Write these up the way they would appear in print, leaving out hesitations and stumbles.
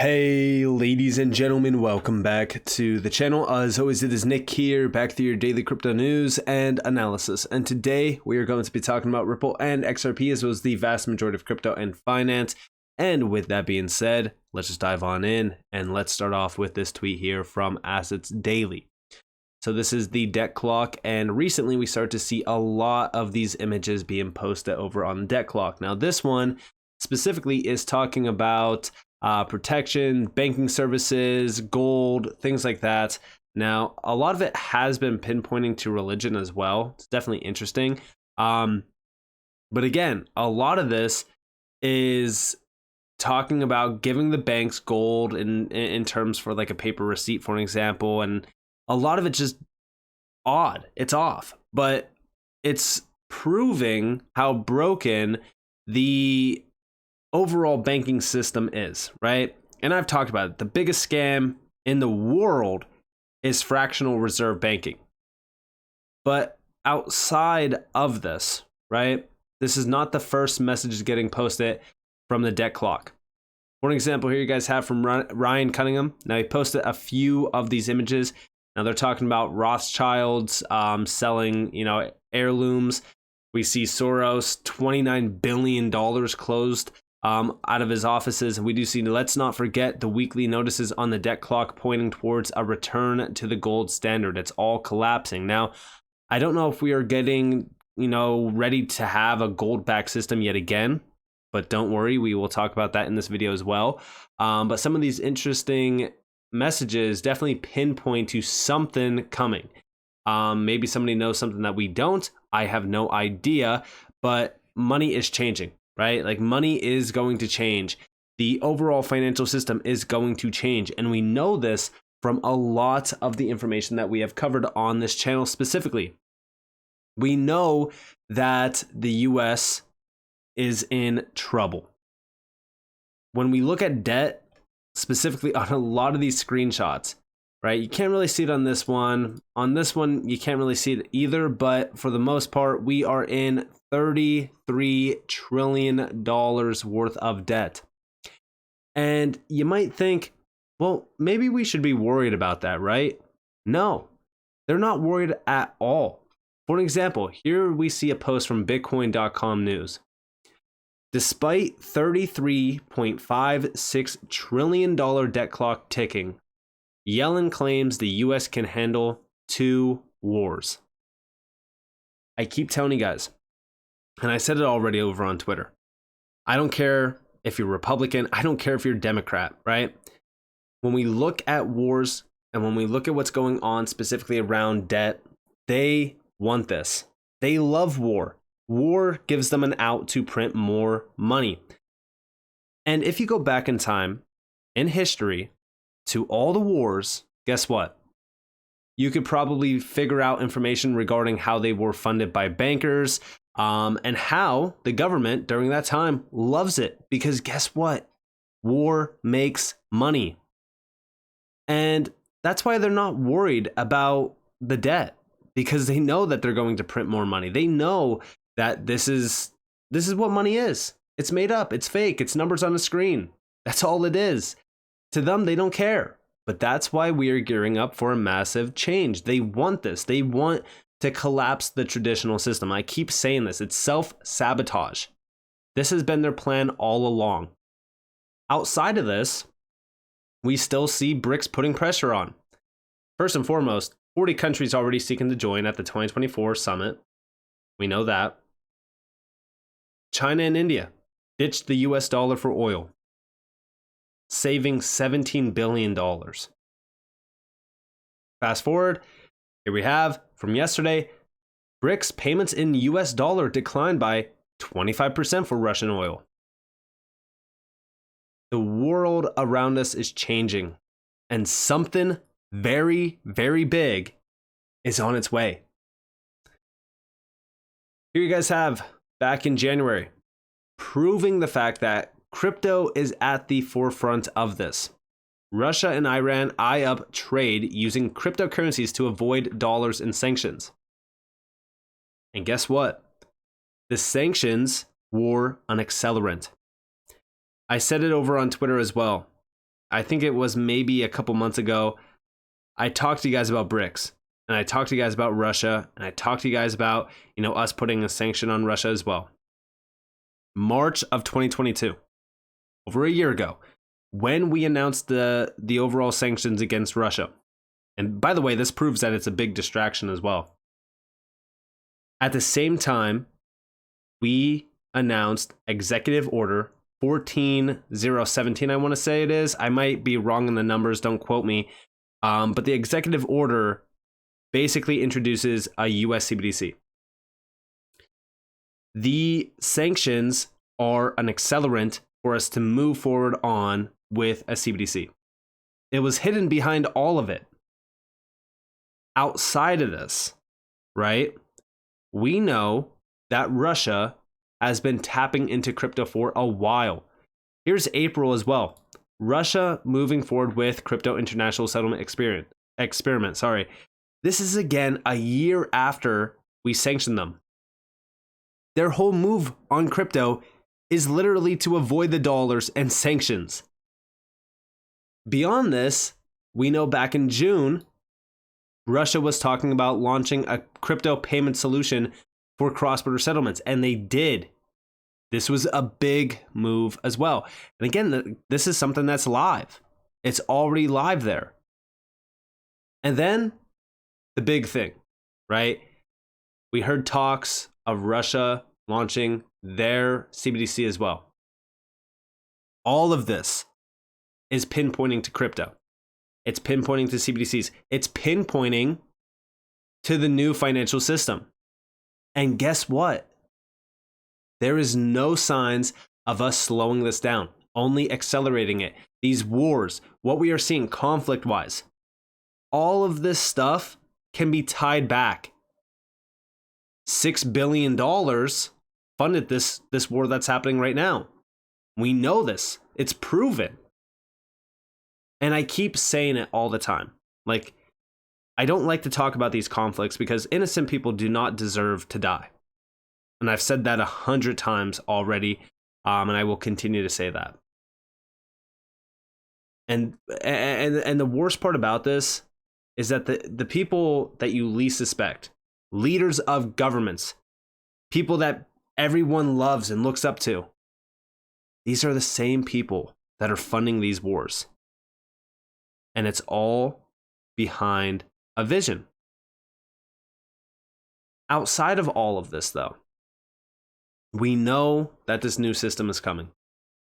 Hey ladies and gentlemen, welcome back to the channel. As always, it is Nick here, back to your daily crypto news and analysis. And today we are going to be talking about Ripple and XRP, as well as the vast majority of crypto and finance. And with that being said, let's just dive on in and let's start off with this tweet here from Assets Daily. So this is the debt clock, and recently we start to see a lot of these images being posted over on the debt clock. Now this one specifically is talking about protection, banking services, gold, things like that. Now, a lot of it has been pinpointing to religion as well. It's definitely interesting. But again, a lot of this is talking about giving the banks gold in terms for like a paper receipt, for an example. And a lot of it's just odd. It's off. But it's proving how broken the overall banking system is, right? And I've talked about it. The biggest scam in the world is fractional reserve banking. But outside of this, right, this is not the first message getting posted from the debt clock. For example, here you guys have from Ryan Cunningham. Now he posted a few of these images. Now they're talking about Rothschilds selling, heirlooms. We see Soros, $29 billion closed out of his offices. We do see, let's not forget, the weekly notices on the debt clock pointing towards a return to the gold standard. It's all collapsing. Now, I don't know if we are getting, ready to have a gold-backed system yet again, but don't worry, we will talk about that in this video as well. But some of these interesting messages definitely pinpoint to something coming. Maybe somebody knows something that we don't. I have no idea, but money is changing. Right? Like money is going to change. The overall financial system is going to change. And we know this from a lot of the information that we have covered on this channel specifically. We know that the US is in trouble. When we look at debt, specifically on a lot of these screenshots, right? You can't really see it on this one. On this one, you can't really see it either. But for the most part, we are in $33 trillion worth of debt. And you might think, well, maybe we should be worried about that, right? No, they're not worried at all. For an example, here we see a post from Bitcoin.com news. Despite $33.56 trillion debt clock ticking, Yellen claims the US can handle 2 wars. I keep telling you guys, and I said it already over on Twitter, I don't care if you're Republican, I don't care if you're Democrat, right? When we look at wars and when we look at what's going on specifically around debt, they want this. They love war. War gives them an out to print more money. And if you go back in time, in history, to all the wars, guess what? You could probably figure out information regarding how they were funded by bankers, and how the government during that time loves it. Because guess what? War makes money. And that's why they're not worried about the debt, because they know that they're going to print more money. They know that this is what money is. It's made up. It's fake. It's numbers on a screen. That's all it is. To them, they don't care. But that's why we are gearing up for a massive change. They want this. They want to collapse the traditional system. I keep saying this. It's self-sabotage. This has been their plan all along. Outside of this, we still see BRICS putting pressure on. First and foremost, 40 countries already seeking to join at the 2024 summit. We know that. China and India ditched the US dollar for oil, saving $17 billion. Fast forward, here we have, from yesterday, BRICS payments in US dollar declined by 25% for Russian oil. The world around us is changing, and something very, very big is on its way. Here you guys have, back in January, proving the fact that crypto is at the forefront of this. Russia and Iran eye up trade using cryptocurrencies to avoid dollars and sanctions. And guess what? The sanctions were an accelerant. I said it over on Twitter as well. I think it was maybe a couple months ago, I talked to you guys about BRICS, and I talked to you guys about Russia, and I talked to you guys about, us putting a sanction on Russia as well. March of 2022, over a year ago, when we announced the overall sanctions against Russia. And by the way, this proves that it's a big distraction as well. At the same time, we announced Executive Order 14017, I want to say it is. I might be wrong in the numbers, don't quote me. But the Executive Order basically introduces a US CBDC. The sanctions are an accelerant for us to move forward on with a CBDC. It was hidden behind all of it. Outside of this, right, we know that Russia has been tapping into crypto for a while. Here's April as well. Russia moving forward with crypto international settlement experiment. This is again a year after we sanctioned them. Their whole move on crypto is literally to avoid the dollars and sanctions. Beyond this, we know back in June, Russia was talking about launching a crypto payment solution for cross-border settlements, and they did. This was a big move as well. And again, this is something that's live. It's already live there. And then the big thing, right? We heard talks of Russia launching their CBDC as well. All of this is pinpointing to crypto. It's pinpointing to CBDCs. It's pinpointing to the new financial system. And guess what? There is no signs of us slowing this down, only accelerating it. These wars, what we are seeing conflict-wise, all of this stuff can be tied back. $6 billion funded this war that's happening right now. We know this. It's proven. And I keep saying it all the time. Like, I don't like to talk about these conflicts because innocent people do not deserve to die. And I've said that 100 times already, and I will continue to say that. And the worst part about this is that the people that you least suspect, leaders of governments, people that everyone loves and looks up to, these are the same people that are funding these wars. And it's all behind a vision. Outside of all of this, though, we know that this new system is coming.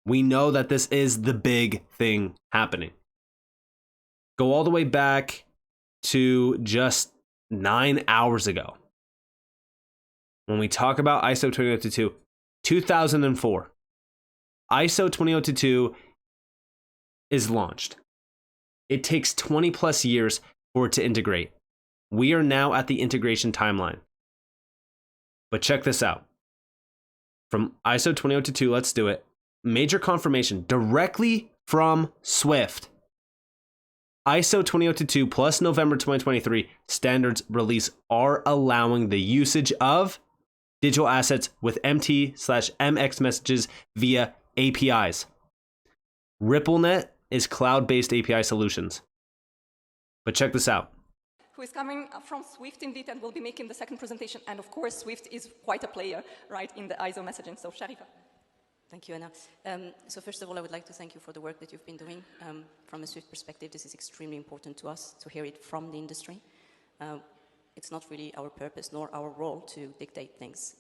We know that this is the big thing happening. Go all the way back to just 9 hours ago. When we talk about ISO 20022, 2004, ISO 20022 is launched. It takes 20 plus years for it to integrate. We are now at the integration timeline. But check this out. From ISO 20022, let's do it. Major confirmation directly from Swift. ISO 20022 plus November 2023 standards release are allowing the usage of digital assets with MT/MX messages via APIs. RippleNet is cloud-based API solutions. But check this out. Who is coming from Swift indeed and will be making the second presentation. And of course, Swift is quite a player, right, in the ISO messaging. So Sharifa. Thank you, Anna. So first of all, I would like to thank you for the work that you've been doing. From a Swift perspective, this is extremely important to us to hear it from the industry. It's not really our purpose nor our role to dictate things.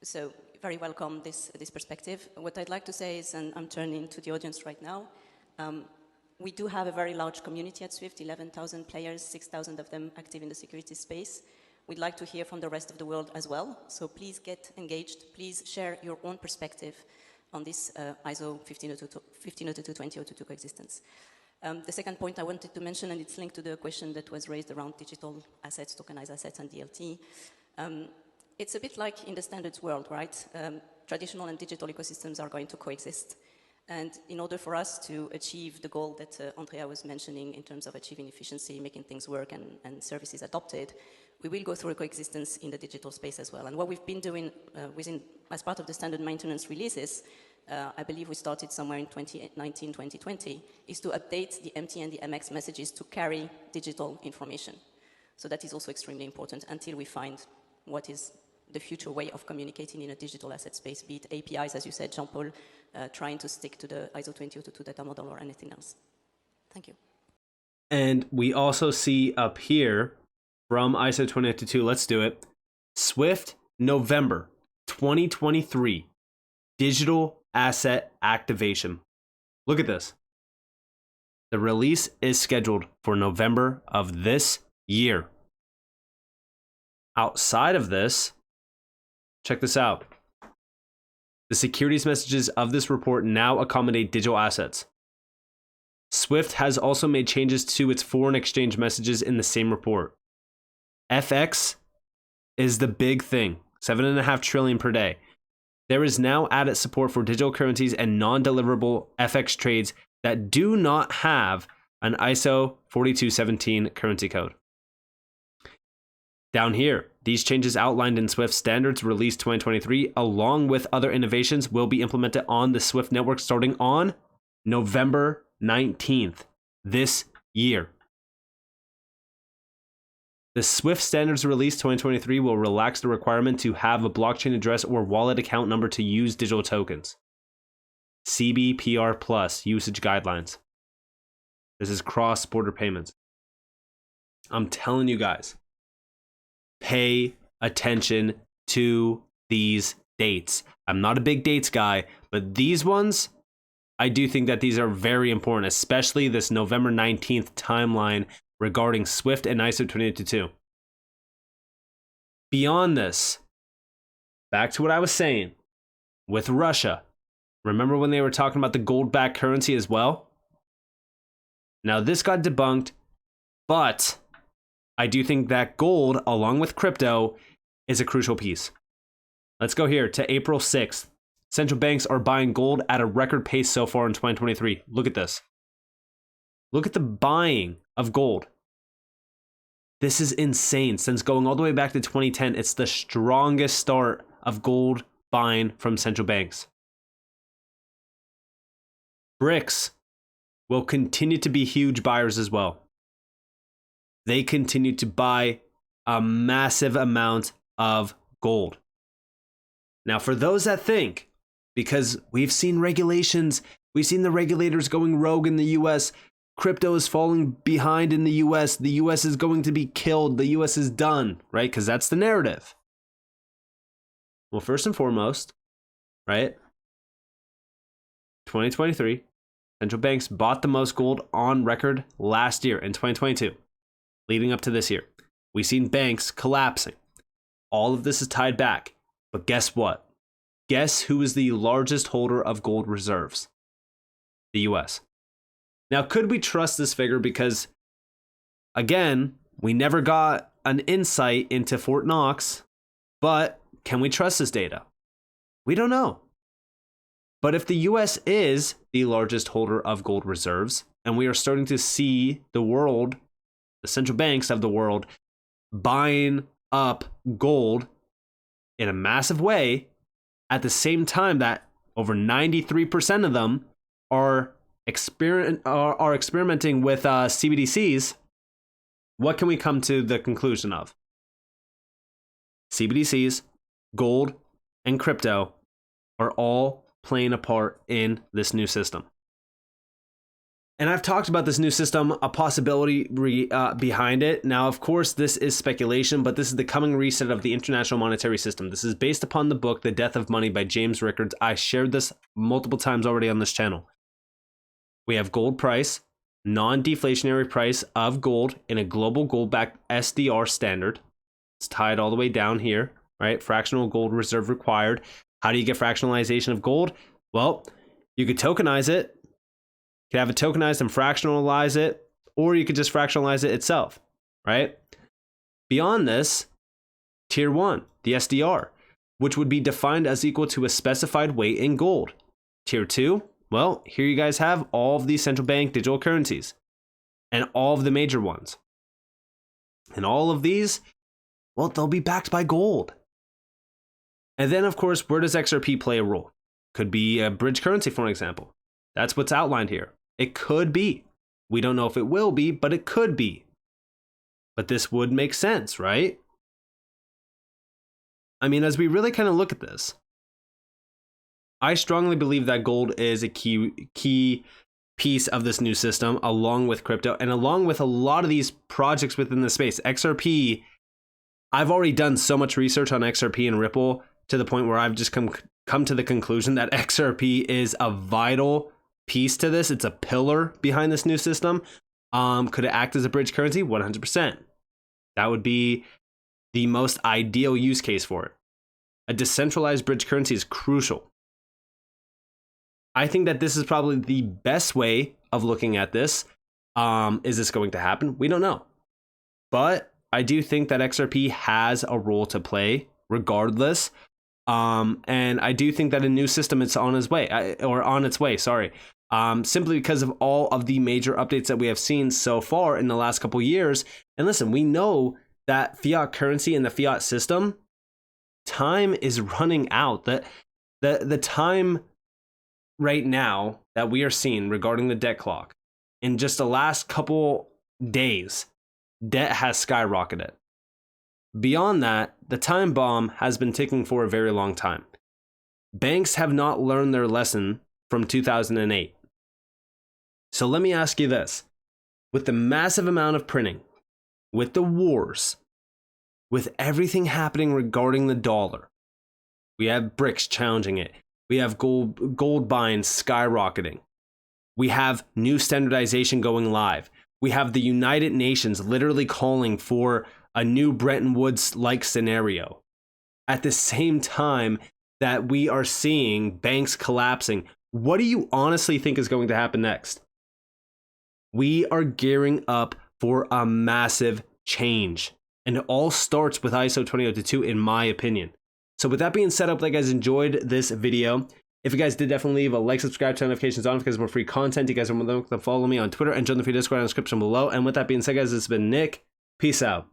So very welcome this perspective. What I'd like to say is, and I'm turning to the audience right now, we do have a very large community at Swift, 11,000 players, 6,000 of them active in the security space. We'd like to hear from the rest of the world as well. So please get engaged. Please share your own perspective on this ISO 1502-2002 coexistence. The second point I wanted to mention, and it's linked to the question that was raised around digital assets, tokenized assets, and DLT. It's a bit like in the standards world, right? Traditional and digital ecosystems are going to coexist. And in order for us to achieve the goal that Andrea was mentioning in terms of achieving efficiency, making things work, and services adopted, we will go through a coexistence in the digital space as well. And what we've been doing as part of the standard maintenance releases, I believe we started somewhere in 2019, 2020, is to update the MT and the MX messages to carry digital information. So that is also extremely important until we find what is the future way of communicating in a digital asset space, be it APIs, as you said, Jean-Paul, trying to stick to the ISO 20022 data model or anything else. Thank you. And we also see up here from ISO 20022, let's do it. Swift, November 2023, digital asset activation. Look at this. The release is scheduled for November of this year. Outside of this, check this out. The securities messages of this report now accommodate digital assets. Swift has also made changes to its foreign exchange messages in the same report. FX is the big thing, 7.5 trillion per day. There is now added support for digital currencies and non-deliverable FX trades that do not have an ISO 4217 currency code. Down here, these changes outlined in Swift Standards Release 2023, along with other innovations, will be implemented on the Swift network starting on November 19th this year. The Swift Standards Release 2023 will relax the requirement to have a blockchain address or wallet account number to use digital tokens. CBPR Plus usage guidelines. This is cross-border payments. I'm telling you guys, pay attention to these dates. I'm not a big dates guy, but these ones, I do think that these are very important, especially this November 19th timeline regarding Swift and ISO 20022. Beyond this, back to what I was saying with Russia. Remember when they were talking about the gold-backed currency as well? Now this got debunked, but I do think that gold, along with crypto, is a crucial piece. Let's go here to April 6th. Central banks are buying gold at a record pace so far in 2023. Look at this. Look at the buying of gold. This is insane. Since going all the way back to 2010, it's the strongest start of gold buying from central banks. BRICS will continue to be huge buyers as well. They continue to buy a massive amount of gold. Now, for those that think, because we've seen regulations, we've seen the regulators going rogue in the US, crypto is falling behind in the US is going to be killed, the US is done, right? Because that's the narrative. Well, first and foremost, right? 2023, central banks bought the most gold on record last year in 2022, leading up to this year. We've seen banks collapsing. All of this is tied back. But guess what? Guess who is the largest holder of gold reserves? The US. Now, could we trust this figure? Because, again, we never got an insight into Fort Knox, but can we trust this data? We don't know. But if the US is the largest holder of gold reserves, and we are starting to see the world, the central banks of the world, buying up gold in a massive way, at the same time that over 93% of them are experimenting with CBDCs, what can we come to the conclusion of? CBDCs, gold, and crypto are all playing a part in this new system. And I've talked about this new system, a possibility behind it. Now, of course, this is speculation, but this is the coming reset of the international monetary system. This is based upon the book, The Death of Money by James Rickards. I shared this multiple times already on this channel. We have gold price, non-deflationary price of gold in a global gold-backed SDR standard. It's tied all the way down here, right? Fractional gold reserve required. How do you get fractionalization of gold? Well, you could tokenize it. You could have it tokenized and fractionalize it, or you could just fractionalize it itself, right? Beyond this, tier 1, the SDR, which would be defined as equal to a specified weight in gold. Tier 2, well, here you guys have all of these central bank digital currencies and all of the major ones. And all of these, well, they'll be backed by gold. And then, of course, where does XRP play a role? Could be a bridge currency, for example. That's what's outlined here. It could be. We don't know if it will be, but it could be. But this would make sense, right? I mean, as we really kind of look at this, I strongly believe that gold is a key piece of this new system, along with crypto and along with a lot of these projects within the space. XRP, I've already done so much research on XRP and Ripple to the point where I've just come to the conclusion that XRP is a vital piece to this. It's a pillar behind this new system. Could it act as a bridge currency? 100%. That would be the most ideal use case for it. A decentralized bridge currency is crucial. I think that this is probably the best way of looking at this. Is this going to happen? We don't know. But I do think that XRP has a role to play regardless. And I do think that a new system is on its way, sorry. Simply because of all of the major updates that we have seen so far in the last couple years. And listen, we know that fiat currency and the fiat system, time is running out. The time right now that we are seeing regarding the debt clock, in just the last couple days, debt has skyrocketed. Beyond that, the time bomb has been ticking for a very long time. Banks have not learned their lesson from 2008. So let me ask you this. With the massive amount of printing, with the wars, with everything happening regarding the dollar, we have BRICS challenging it. We have gold buying skyrocketing. We have new standardization going live. We have the United Nations literally calling for a new Bretton Woods-like scenario. At the same time that we are seeing banks collapsing, what do you honestly think is going to happen next? We are gearing up for a massive change. And it all starts with ISO 20022, in my opinion. So with that being said, I hope that you guys enjoyed this video. If you guys did, definitely leave a like, subscribe, turn notifications on because more free content. You guys are more than welcome to follow me on Twitter and join the free Discord in the description below. And with that being said, guys, this has been Nick. Peace out.